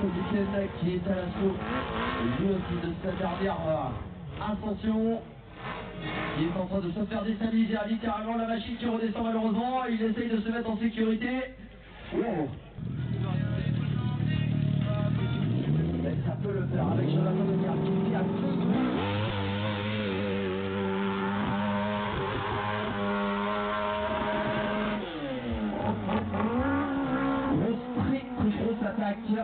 Coziken qui est à l'assaut lui aussi de sa dernière ascension. Il est en train de se faire déstabiliser littéralement, la machine qui redescend malheureusement. Il essaye de se mettre en sécurité. Wow. Mais ça peut le faire avec Jonathan Decker qui est à tout. Grosse attaque.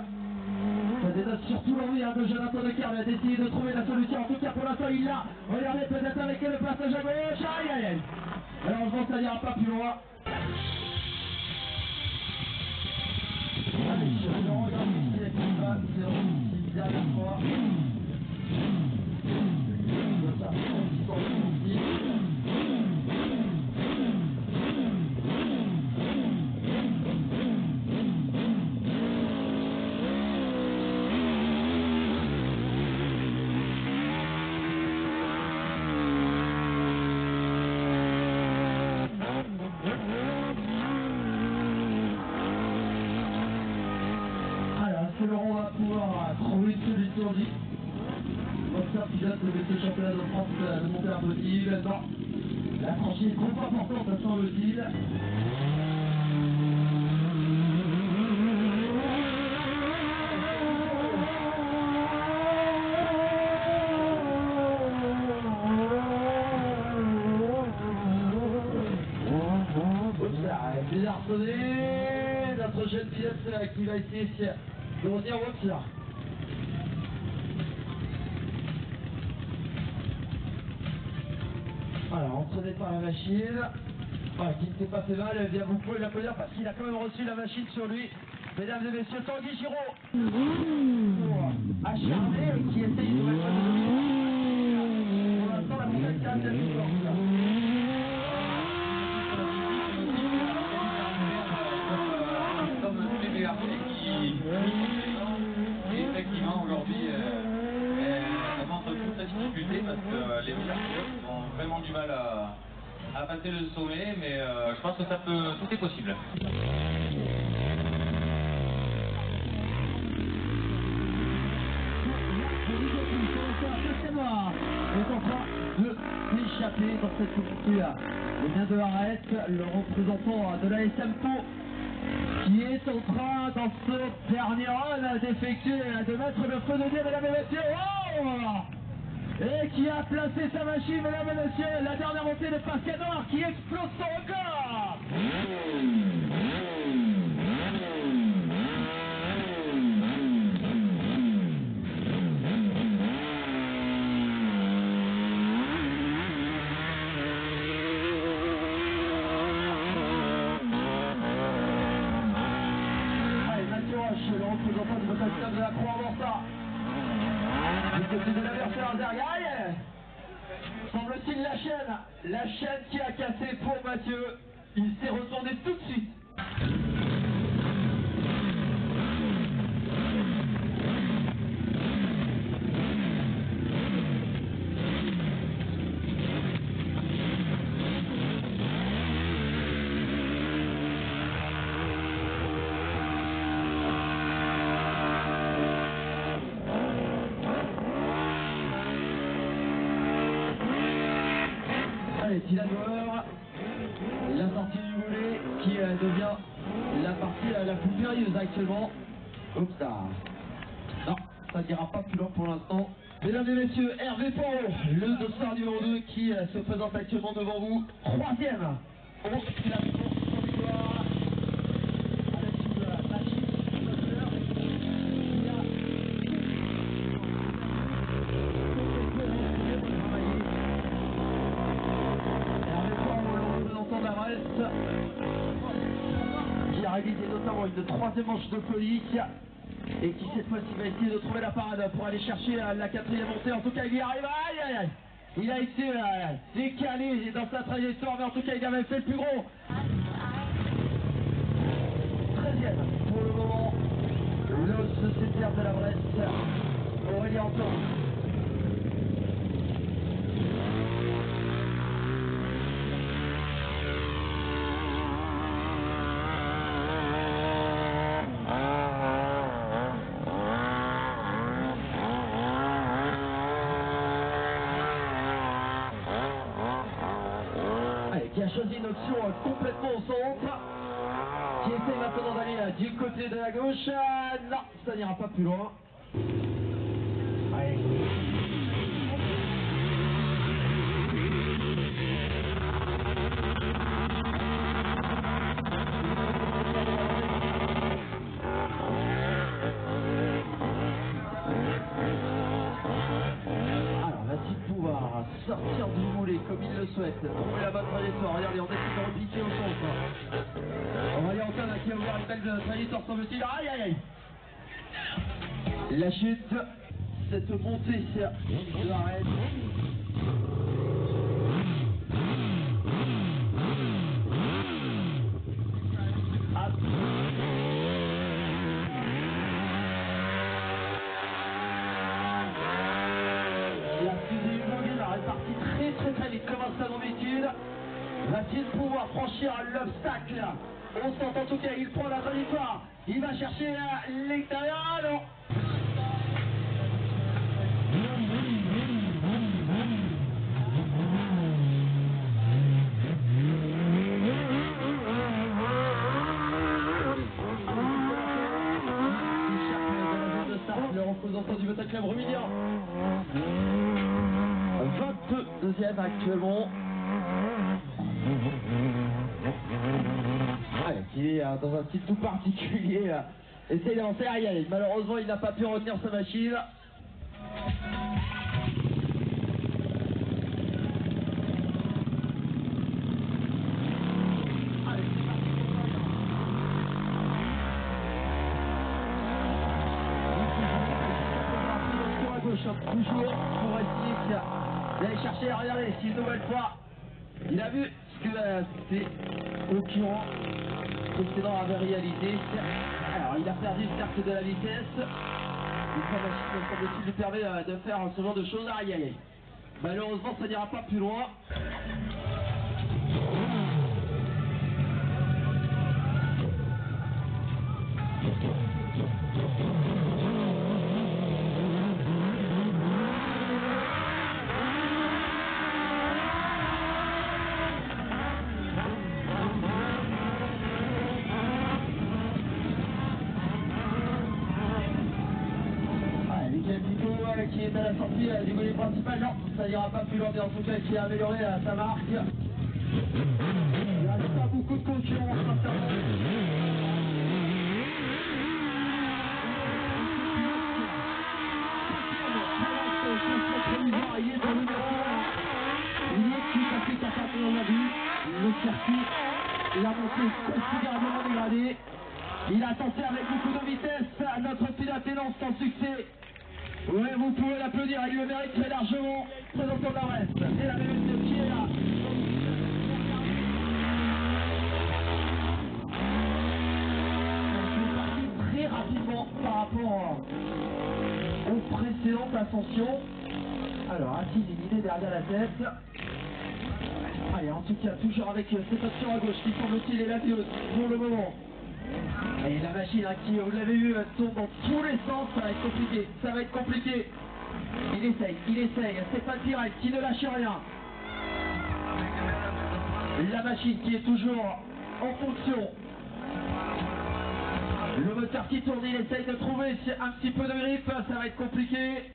Ça dénote surtout l'envie de Jonathan Decker d'essayer de trouver la solution. En tout cas pour l'instant il l'a. Regardez peut-être avec le passage à gauche. Aïe aïe aïe. Malheureusement ça n'ira pas plus loin. Allez, je regarde ce qui va. C'est une dernière fois. Ça, on va pouvoir trouver une solution vite. Comme ça, pilote de ce championnat de France de Montpellier. Non, la franchise est trop importante, ça semble-t-il. Bien harcelé, notre jeune pilote qui va essayer de retenir Wops. Voilà, entraîné par la machine, voilà, qui ne s'est pas fait mal, eh bien vous pouvez l'applaudir parce qu'il a quand même reçu la machine sur lui. Mesdames et messieurs, Tanguy Giraud, acharné, qui essaye de mettre de dominer. Pour l'instant, la montagne est assez forte. Et effectivement aujourd'hui elle montre toute la difficulté parce que les pilotes ont vraiment du mal à passer le sommet, mais je pense que tout est possible. Est en train de s'échapper dans cette course. Le bien de Arès, le représentant de la SMPO, qui est en train, dans ce dernier run, d'effectuer, de mettre le feu de Dieu, mesdames et messieurs. Oh, et qui a placé sa machine, mesdames et messieurs, la dernière montée de Pascador, qui explose son record. Le représentant du motocycle de la Croix-Morta du côté de la Versailles Zergaï. Semble-t-il la chaîne qui a cassé pour Mathieu. Il s'est retourné tout de suite. Tilador, la sortie du volet qui devient la partie la plus périlleuse actuellement. Oups, ça. Non, ça n'ira pas plus loin pour l'instant. Mesdames et messieurs, Hervé Poirot, le dossard numéro 2 qui se présente actuellement devant vous. Troisième. La course en victoire. Avec une machine qui a réalisé notamment une troisième manche de folie et qui cette fois-ci va essayer de trouver la parade pour aller chercher la quatrième montée. En tout cas il y arrive. Aïe aïe aïe. Il a été décalé dans sa trajectoire, mais en tout cas il avait fait le plus gros. 13e pour le moment, le sociétaire de la Bresse, Aurélien Anton. qui a choisi une option complètement au centre, qui essaie maintenant d'aller du côté de la gauche. Non, ça n'ira pas plus loin. Allez. Sortir du moulet comme il le souhaite, trouver la bonne trajectoire. Regardez, on décide de repiquer au centre. On va aller en là qui a ouvert une belle trajectoire, semble-t-il. Aïe aïe aïe. La chute, cette montée de l'arrêt. Très vite comme un salon d'études. Va-t-il pouvoir franchir l'obstacle? On sent en tout cas, il prend la trajectoire. Il va chercher l'extérieur. Non. Le représentant du Bota Club Romilien. 22e actuellement. Ouais, qui est dans un style tout particulier. Essaye d'avancer. Aïe aïe. Malheureusement, il n'a pas pu retenir sa machine. Toujours pour essayer d'aller chercher, regardez, si une nouvelle fois il a vu ce que ses concurrents précédents avaient réalisé. Alors il a perdu le cercle de la vitesse. Une fois machine, semble-t-il, lui permet de faire ce genre de choses. Aïe aïe aïe. Malheureusement ça n'ira pas plus loin. Qui est à la sortie du volet principal, non, ça n'ira pas plus loin, mais en tout cas qui a amélioré sa marque. Il n'y a pas beaucoup de concurrence, sincèrement. Il est dans le il est tout à fait capable, on l'a vu, le circuit, la montée considérablement dégradée. Il a tenté avec beaucoup de vitesse notre pilote et non sans succès. Oui, vous pouvez l'applaudir, il le mérite très largement. Présentant de la reste. Et la minute qui est là. Très rapidement par rapport aux précédentes ascensions. Alors, assise une idée derrière la tête. Allez, en tout cas, toujours avec cette option à gauche qui semble-t-il est la mieux pour le moment. Et la machine qui, vous l'avez vu, tourne dans tous les sens, ça va être compliqué, ça va être compliqué. Il essaye, c'est pas direct, qui ne lâche rien. La machine qui est toujours en fonction. Le moteur qui tourne, il essaye de trouver un petit peu de grip, ça va être compliqué.